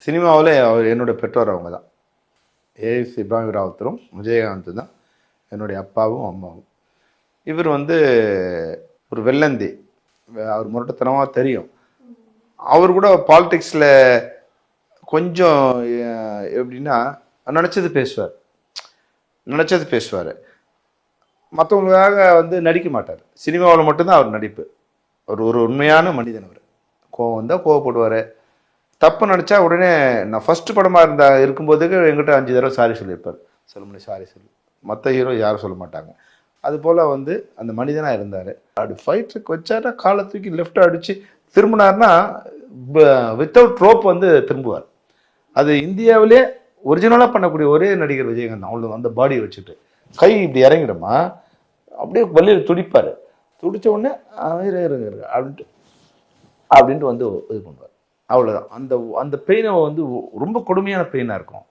சினிமாவில் அவர் என்னோட பெற்றோர் அவங்க தான். ஏஎஸ் இப்ராஹிம் ராவுத்தரும் விஜயகாந்த் தான் என்னுடைய அப்பாவும் அம்மாவும். இவர் வந்து ஒரு வெள்ளந்தி, அவர் முரட்டுத்தனமாக தெரியும். அவர் கூட பாலிடிக்ஸில் கொஞ்சம் எப்படின்னா நினச்சது பேசுவார். மற்றவங்களுக்காக வந்து நடிக்க மாட்டார். சினிமாவில் மட்டும்தான் அவர் நடிப்பு. ஒரு உண்மையான மனிதன். அவர் கோவம் வந்தால் கோவப்படுவார். தப்பு நினச்சா உடனே, நான் ஃபஸ்ட்டு படமாக இருக்கும்போதுக்கு எங்கிட்ட 5 தடவை சாரி சொல்லியிருப்பார். சொல்ல சாரி சொல்லி. மற்ற ஹீரோ யாரும் சொல்ல மாட்டாங்க. அதுபோல் வந்து அந்த மனிதனாக இருந்தார். அப்படி ஃபைட்டுக்கு வச்சாட்டா காலை தூக்கி லெஃப்ட் அடித்து திரும்பினார்னா வித்தவுட் ரோப் வந்து திரும்புவார். அது இந்தியாவிலே ஒரிஜினலாக பண்ணக்கூடிய ஒரே நடிகர் விஜயகாந்த். அவ்வளோ அந்த பாடியை வச்சுட்டு கை இப்படி இறங்கிடுமா, அப்படியே வள்ளியில் துடிப்பார். துடித்த உடனே அப்படின்ட்டு வந்து இது பண்ணுவார். அவ்வளோதான். அந்த பெயினை வந்து ரொம்ப கொடுமையான பெயினாக இருக்கும்.